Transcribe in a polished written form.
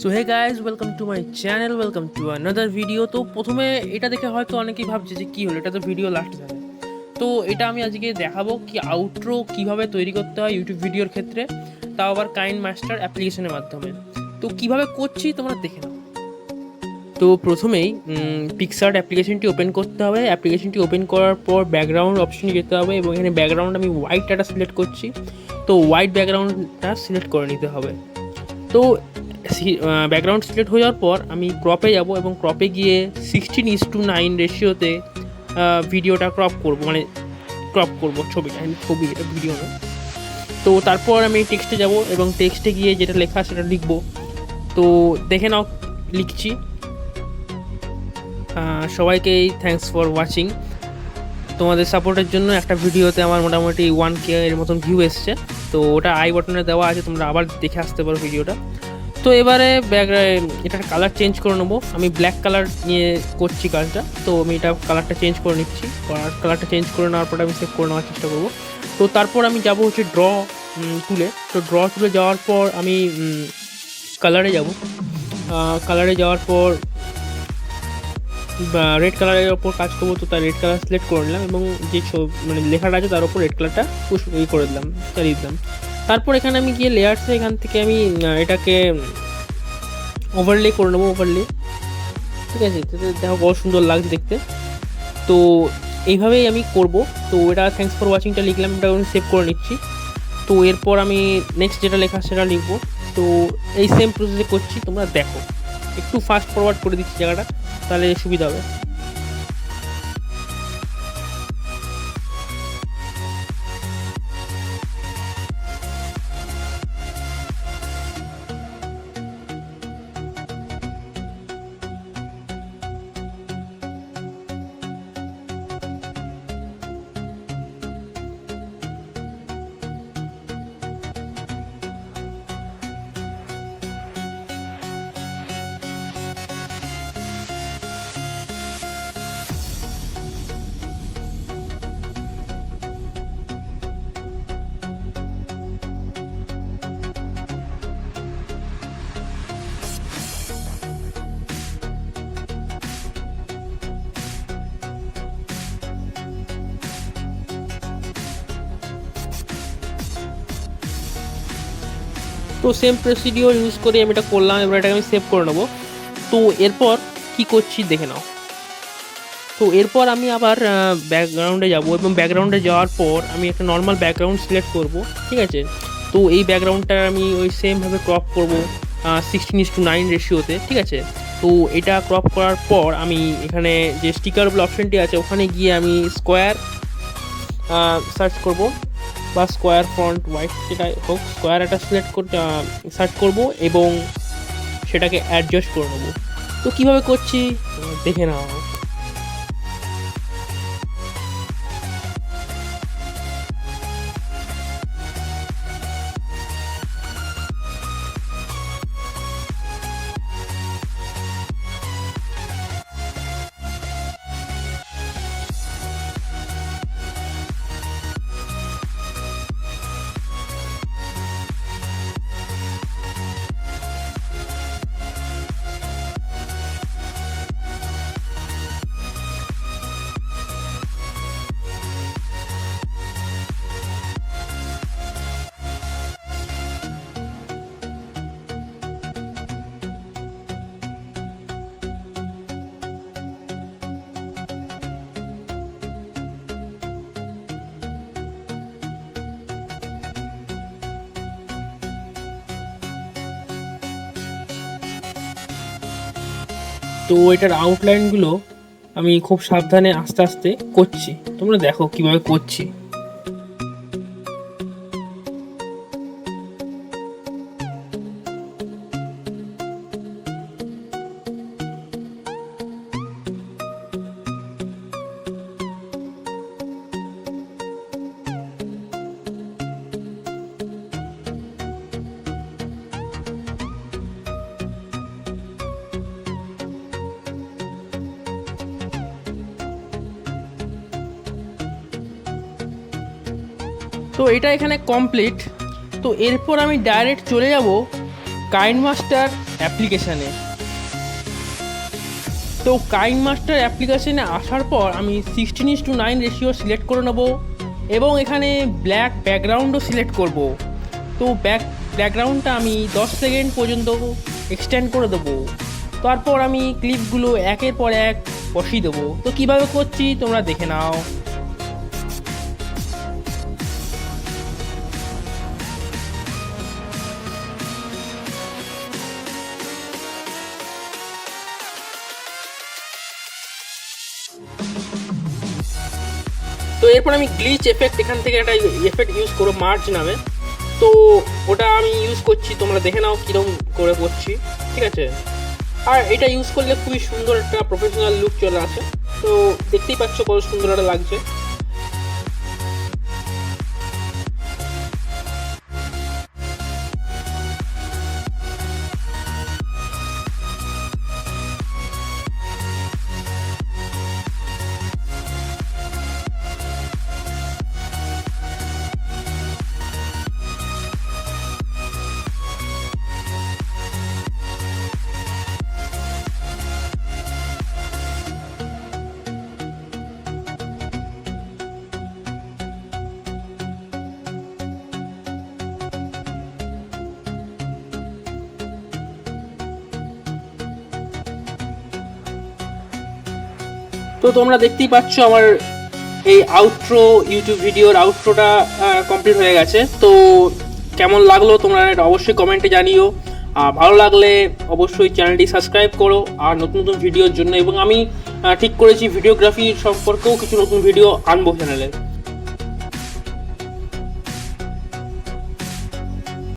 So hey guys, welcome to my channel, welcome to another video. তো প্রথমে এটা দেখে হয়তো অনেকেই ভাবছে যে কী হলো, এটা তো ভিডিও লাস্ট যাবে। তো এটা আমি আজকে দেখাবো কি আউটরো কীভাবে তৈরি করতে হয় ইউটিউব ভিডিওর ক্ষেত্রে, তাও আবার কাইন মাস্টার অ্যাপ্লিকেশনের মাধ্যমে। তো কীভাবে করছি তোমরা দেখে নাও। তো প্রথমেই পিক্সার্ট অ্যাপ্লিকেশনটি ওপেন করতে হবে। অ্যাপ্লিকেশনটি ওপেন করার পর ব্যাকগ্রাউন্ড অপশনে যেতে হবে এবং এখানে ব্যাকগ্রাউন্ড আমি হোয়াইট একটা সিলেক্ট করছি। তো হোয়াইট ব্যাকগ্রাউন্ডটা সিলেক্ট করে নিতে হবে। তো ব্যাকগ্রাউন্ড সিলেক্ট হয়ে যাওয়ার পর আমি ক্রপে যাব এবং ক্রপে গিয়ে 16:9 রেশিওতে ভিডিওটা ক্রপ করব, মানে ক্রপ করব ছবিটা, ছবি এটা ভিডিও না। তো তারপর আমি টেক্সটে যাব এবং টেক্সটে গিয়ে যেটা লেখা সেটা লিখব। তো দেখে নাও লিখছি। সবাইকেই থ্যাঙ্কস ফর ওয়াচিং। তোমাদের সাপোর্টের জন্য একটা ভিডিওতে আমার মোটামুটি 1K এর মতন ভিউ এসছে। তো ওটা আই বাটনে দেওয়া আছে, তোমরা আবার দেখে আসতে পারো ভিডিওটা। তো এবারে এটার কালার চেঞ্জ করে নেবো। আমি ব্ল্যাক কালার নিয়ে করছি কাজটা, তো আমি এটা কালারটা চেঞ্জ করে নিচ্ছি। কালারটা চেঞ্জ করে নেওয়ার পর আমি সেভ করে নেওয়ার চেষ্টা করবো। তো তারপর আমি যাব হচ্ছে ড্র টুলে। তো ড্র টুলে যাওয়ার পর আমি কালারে যাব। কালারে যাওয়ার পর রেড কালারের ওপর কাজ করবো। তো তার রেড কালার সিলেক্ট করে নিলাম এবং যে মানে লেখাটা আছে তার উপর রেড কালারটা করে দিলাম, চালিয়ে দিলাম। তারপর এখানে আমি গিয়ে লেয়ার্সে এখান থেকে আমি এটাকে ওভারলে করে নেবো, ওভারলে। ঠিক আছে, দেখো কত সুন্দর লাগছে দেখতে। তো এইভাবেই আমি করব। তো এটা থ্যাঙ্কস ফর ওয়াচিংটা লিখলাম, এটা আমি সেভ করে নিচ্ছি। তো এরপর আমি নেক্সট যেটা লেখা সেটা লিখবো। তো এই সেম প্রসেসে করছি, তোমরা দেখো। একটু ফাস্ট ফরওয়ার্ড করে দিচ্ছি জায়গাটা, তাহলে সুবিধা হবে। তো সেম প্রসিডিওর ইউজ করে আমি এটা করলাম, এবার এটাকে আমি সেভ করে নেবো। তো এরপর কি করছি দেখে নাও। তো এরপর আমি আবার ব্যাকগ্রাউন্ডে যাব এবং ব্যাকগ্রাউন্ডে যাওয়ার পর আমি একটা নর্মাল ব্যাকগ্রাউন্ড সিলেক্ট করব। ঠিক আছে, তো এই ব্যাকগ্রাউন্ডটা আমি ওই সেমভাবে ক্রপ করব 16:9 রেশিওতে। ঠিক আছে, তো এটা ক্রপ করার পর আমি এখানে যে স্টিকার অপশনটি আছে ওখানে গিয়ে আমি স্কোয়ার সার্চ করব, বা স্কোয়ার ফন্ট হোয়াইট যেটা হোক, স্কোয়ার একটা সিলেক্ট করতে সার্চ করব এবং সেটাকে অ্যাডজাস্ট করে নেবো। তো কীভাবে করছি দেখে নাও। তো এটার আউটলাইনগুলো আমি খুব সাবধানে আস্তে আস্তে করছি, তোমরা দেখো কিভাবে করছি। তো এটা এখানে কমপ্লিট। তো এরপর আমি ডাইরেক্ট চলে যাব কাইনমাস্টার অ্যাপ্লিকেশানে। তো কাইনমাস্টার অ্যাপ্লিকেশানে আসার পর আমি 16:9 রেশিও সিলেক্ট করে নেব এবং এখানে ব্ল্যাক ব্যাকগ্রাউন্ডও সিলেক্ট করব। তো ব্যাকগ্রাউন্ডটা আমি 10 সেকেন্ড পর্যন্ত এক্সটেন্ড করে দেবো। তারপর আমি ক্লিপগুলো একের পর এক বসিয়ে দেবো। তো কীভাবে করছি তোমরা দেখে নাও। তো এরপর আমি গ্লিচ এফেক্ট, এখান থেকে একটা এফেক্ট ইউজ করো মার্জ নামে। তো ওটা আমি ইউজ করছি, তোমরা দেখে নাও কীরকম করে করছি, ঠিক আছে। আর এটা ইউজ করলে খুবই সুন্দর একটা প্রফেশনাল লুক চলে আসে। তো দেখতেই পাচ্ছ কত সুন্দর একটা লাগছে। তো তোমরা দেখতেই পাচ্ছ আমার এই আউট্রো, ইউটিউব ভিডিওর আউট্রোটা কমপ্লিট হয়ে গেছে। তো কেমন লাগলো তোমরা এটা অবশ্যই কমেন্টে জানিও। ভালো লাগলে অবশ্যই চ্যানেলটি সাবস্ক্রাইব করো আর নতুন নতুন ভিডিওর জন্য। এবং আমি ঠিক করেছি ভিডিওগ্রাফি সম্পর্কেও কিছু নতুন ভিডিও আনবো চ্যানেলে।